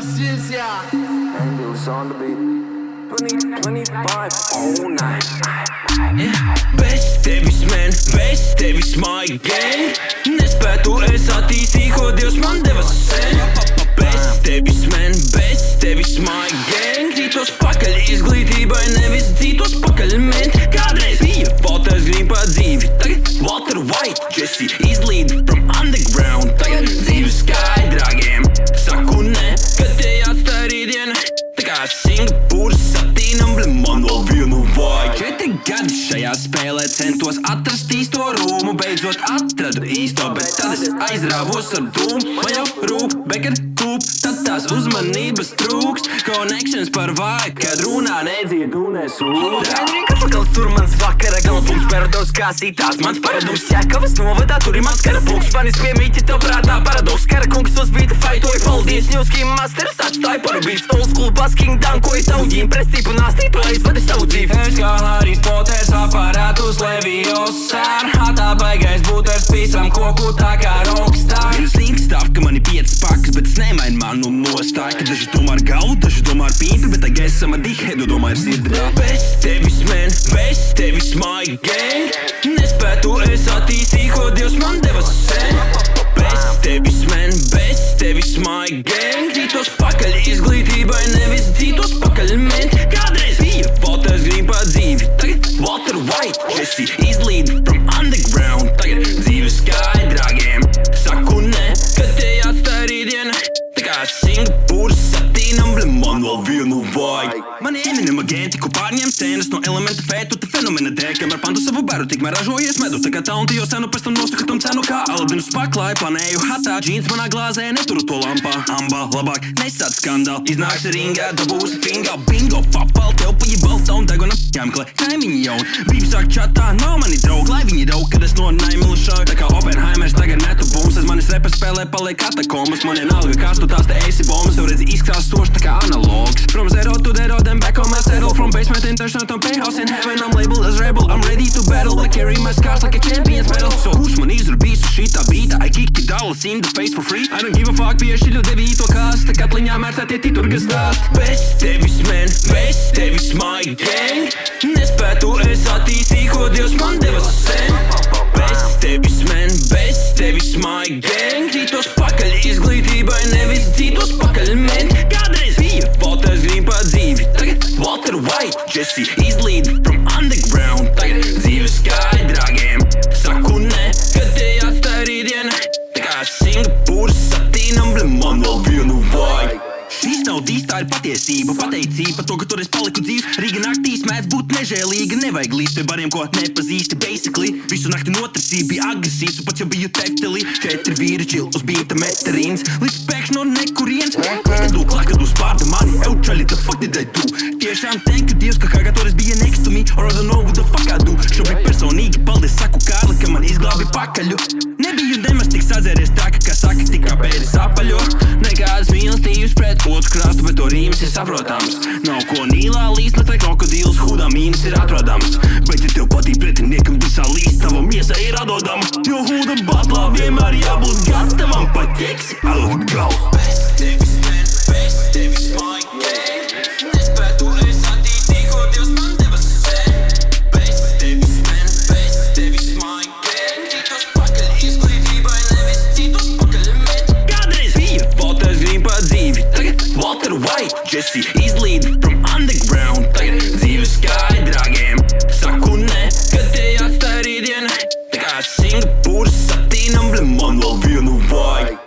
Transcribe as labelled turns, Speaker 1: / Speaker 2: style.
Speaker 1: And it was on the beat 2025 all night.
Speaker 2: Bez tevis, man, bez tevis my gang. Nespētu es attīstīt, ko Dievs man deva sen. Bez tevis, man, bez tevis my gang. Dzītos pakaļ izglītībai, nevis dzītos pakaļ ment. Kādreiz bija Walters Green pa dzīvi, tagad Walter White, Jesse izlīd from underground. Tagad dzīvi skaidrākiem, saku ne, kad tie atstāja rītdiena. Tā kā Singapūras satīnam, man vēl vienu vajag. 4 gadi šajā spēlē centos atrast īsto rūmu. Beidzot atradu īsto, bet tad es aizrāvos ar dūmu. Man jau rūp, Becker kūp, tad tās uzmanības trūkst. Connections par vāju, kad runā nedzird un nesūd. Henrika pakals tur mans vakara galpums, paradoks kā sitās. Mans paradums Jākavas novadā, tur ir mans karapulks. Fanis pie mīķi tev prātā paradoks. Karakungs uz vīta faitoja, paldies Ņūski masters, atstāja parabīts. Old school basking dankoja taudīm, prestību nāstītu aizvada savu dzīvi. Es kā Harijs Poters aparātus Leviosa. Hatā baigais būt ar spīsam koku tā kā rockstar. Ir slinks stuff, ka man ir 5 pakas, bet es nemainu manu nostāju. Ka daži domā ar galvu, daži domā ar pīpi, bet tagad esam ar dihedu, domā ar sirdi. Bez tevis, man, bez tevis my gang. Nespētu es attīstīt, ko Dievs man deva sen. Bez tevis, man, bez tevis my gang. Dzītos pakaļ izglītībai, nevis dzītos pakaļ ment. Kādreiz bija Walters Green pa dzīvi, tagad Walter White, Jesse izlīd from underground. Tagad dzīvi skaidrākiem, saku ne, kad tie atstāja rītdiena. Tā kā Singapūras satīnam, man vēl vienu vajag. Mani Eminem agenti, ko pārņem scēnas no elementa fētu, te fenomena dēļ, kamēr pantu savu baru, tikmēr ražojies medu. Tā kā taunti jau senu, pēc tam noskatam cenu kā Aladinu spaklāju, planēju hatā. Džīns manā glāzē, neturu to lampā. Ambā, labāk, nesāc skandālu. Iznāksi ringā, dabūsi fingā, bingo, papal, tev pa jibalta un deguna jāmeklē kaimiņi jauni. Bīvi sāk čatā, nav mani draugi, lai viņi rauk, kad es no Naimila šauju. Tā kā Oppenheimers tagad netu bums, es manis repa spēlē paliek katakomas. Man vienalga, kāds tu tās te esi bombas, tev redzi izkrāstoši tā kā analogs. From zero to zero, then back on my settle. From basement international to penthouse in heaven, I'm labeled as rebel. I'm ready to battle, I carry my scars like a champion's medal. So kurš man izrabīs uz šitā bīta? I kick it dollars in the face for free. I don't give a fuck, piešķiļu devīto kāstu. Katliņā mērcētie titurgas stāst. Bez tevis, man, bez tevis my gang. Nespētu es attīstīt, ko Dievs man deva sen. Bez tevis, man, bez tevis my gang. Dzītos pakaļ izglītībai, nevis dzītos pakaļ ment. Kādreiz bija Walters Green pa dzīvi, tagad Walter White, Jesse izlīd from underground. Tagad dzīvi skaidrākiem, saku ne, kad tie atstāja rītdiena. Tā kā Singapūras satīnam, man vēl vienu vajag. Šīs nav dīs, tā ir patiesība, pateicība to, ka tur es paliku dzīvs. Rīga naktīs mēdz būt nežēlīga, nevajag līst pie bariem, ko nepazīsti. Basically, visu nakti notrasīja, bija agresīvs, un pats jau biju teftelī. 4 vīri čil uz bīta meterīns, līdz pēkšņi no nekurienes. Klakadu, klakadu spārda mani, čali, the fuck did I do? Tiešām thank you Dievs, ka Hagatores bija next to me, or I don't know what the fuck I do. Šobrīd personīgi paldies saku Kārli, ka man izglābi pakaļu. Nebiju nemaz tik sadzēries traka, kā saka, tikā pēdis apaļo. Nekādas mīlestības pret otru krāstu, bet to rīmes ir saprotams. Nav ko nīlā līst, lai krokodīls hudā mīnas ir atrodams. Bet ja tev patīk pretiniekam visā līst, tava miesa ir atdodama. Jo huda batlā vienmēr jābūt gatavam paķeksi, I love it go. Bez tevis, man, bez tevis my gang. Nespētu es attīstīt, ko Dievs man deva sen. Bez tevis, man, bez tevis my gang. Dzītos pakaļ izglītībai, nevis dzītos pakaļ ment. Kādreiz bija Walters Green pa dzīvi, tagad Walter White, Jesse izlīd from underground. Tagad dzīvi skaidrākiem, saku ne, kad tie atstāja rītdiena. Tā kā Singapūras satīnam, man vēl vienu vajag.